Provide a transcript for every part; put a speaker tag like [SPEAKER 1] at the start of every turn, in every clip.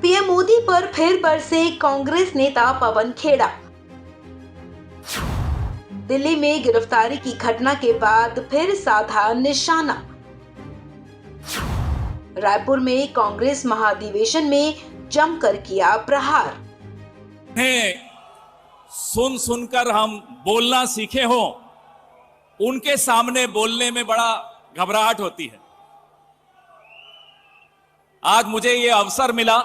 [SPEAKER 1] PM Modi पर फिर बरसे कांग्रेस नेता पवन खेड़ा। दिल्ली में गिरफ्तारी की घटना के बाद फिर साधा निशाना। रायपुर में कांग्रेस महाधिवेशन में जमकर किया प्रहार।
[SPEAKER 2] सुन सुनकर हम बोलना सीखे हों, उनके सामने बोलने में बड़ा घबराहट होती है। आज मुझे ये अवसर मिला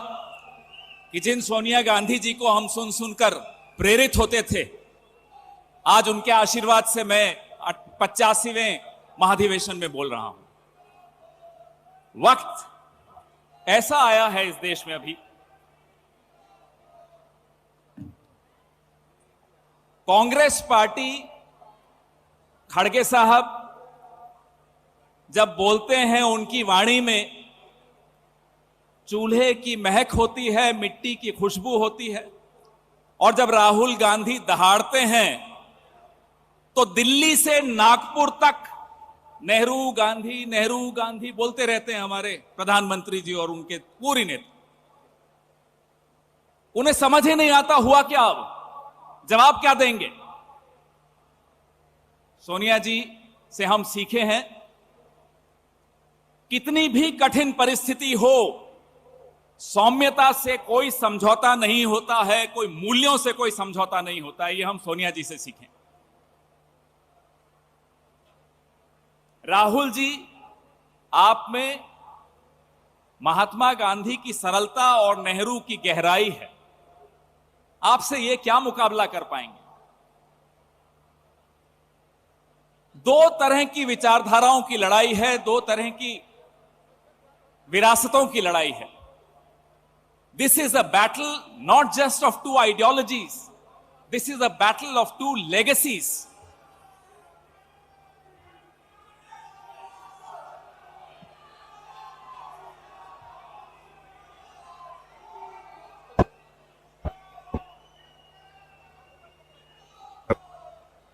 [SPEAKER 2] कि जिन सोनिया गांधी जी को हम सुन सुनकर प्रेरित होते थे, आज उनके आशीर्वाद से मैं 85वें महाधिवेशन में बोल रहा हूं। वक्त ऐसा आया है इस देश में, अभी कांग्रेस पार्टी, खड़गे साहब जब बोलते हैं उनकी वाणी में चूल्हे की महक होती है, मिट्टी की खुशबू होती है। और जब राहुल गांधी दहाड़ते हैं तो दिल्ली से नागपुर तक नेहरू गांधी बोलते रहते हैं हमारे प्रधानमंत्री जी और उनके पूरी नेता। उन्हें समझ ही नहीं आता हुआ क्या, अब जवाब क्या देंगे। सोनिया जी से हम सीखे हैं, कितनी भी कठिन परिस्थिति हो, सौम्यता से कोई समझौता नहीं होता है, कोई मूल्यों से कोई समझौता नहीं होता है। ये हम सोनिया जी से सीखें। राहुल जी, आप में महात्मा गांधी की सरलता और नेहरू की गहराई है। आपसे ये क्या मुकाबला कर पाएंगे। दो तरह की विचारधाराओं की लड़ाई है, दो तरह की विरासतों की लड़ाई है। This is a battle not just of two ideologies. This is a battle of two legacies.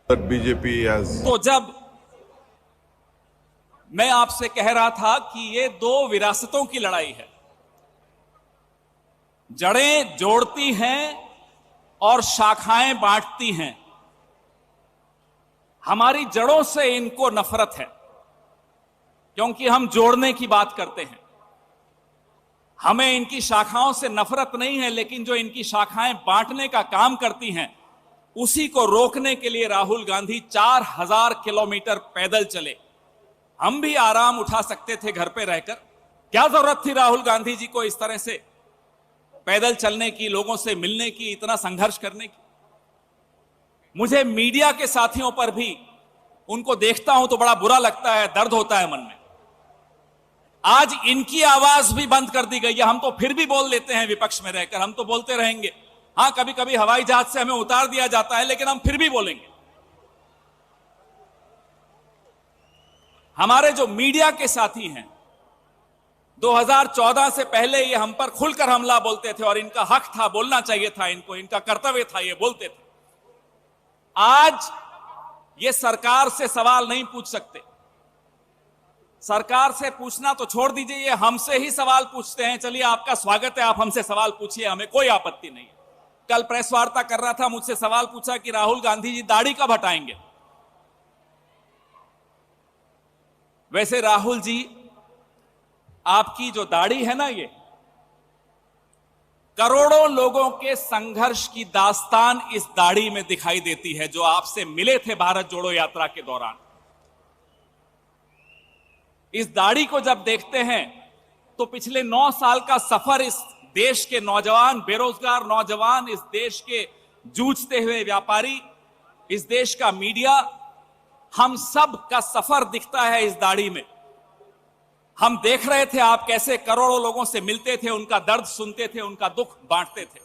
[SPEAKER 3] That BJP has.
[SPEAKER 2] तो जब मैं आपसे कह रहा था कि ये दो विरासतों की लड़ाई है, जड़ें जोड़ती हैं और शाखाएं बांटती हैं। हमारी जड़ों से इनको नफरत है, क्योंकि हम जोड़ने की बात करते हैं। हमें इनकी शाखाओं से नफरत नहीं है, लेकिन जो इनकी शाखाएं बांटने का काम करती हैं, उसी को रोकने के लिए राहुल गांधी 4000 किलोमीटर पैदल चले। हम भी आराम उठा सकते थे घर पे रहकर। क्या जरूरत थी राहुल गांधी जी को इस तरह से पैदल चलने की, लोगों से मिलने की, इतना संघर्ष करने की। मुझे मीडिया के साथियों पर भी, उनको देखता हूं तो बड़ा बुरा लगता है, दर्द होता है मन में। आज इनकी आवाज भी बंद कर दी गई है। हम तो फिर भी बोल लेते हैं विपक्ष में रहकर, हम तो बोलते रहेंगे। हां, कभी कभी हवाई जहाज से हमें उतार दिया जाता है, लेकिन हम फिर भी बोलेंगे। हमारे जो मीडिया के साथी हैं, 2014 से पहले ये हम पर खुलकर हमला बोलते थे और इनका हक था, बोलना चाहिए था इनको, इनका कर्तव्य था, ये बोलते थे। आज ये सरकार से सवाल नहीं पूछ सकते। सरकार से पूछना तो छोड़ दीजिए, ये हमसे ही सवाल पूछते हैं। चलिए, आपका स्वागत है, आप हमसे सवाल पूछिए, हमें कोई आपत्ति नहीं है। कल प्रेस वार्ता कर रहा था, मुझसे सवाल पूछा कि राहुल गांधी जी दाढ़ी कब हटाएंगे। वैसे राहुल जी, आपकी जो दाढ़ी है ना, ये करोड़ों लोगों के संघर्ष की दास्तान इस दाढ़ी में दिखाई देती है, जो आपसे मिले थे भारत जोड़ो यात्रा के दौरान। इस दाढ़ी को जब देखते हैं तो पिछले 9 साल का सफर, इस देश के नौजवान, बेरोजगार नौजवान, इस देश के जूझते हुए व्यापारी, इस देश का मीडिया, हम सब का सफर दिखता है इस दाढ़ी में। हम देख रहे थे आप कैसे करोड़ों लोगों से मिलते थे, उनका दर्द सुनते थे, उनका दुख बांटते थे।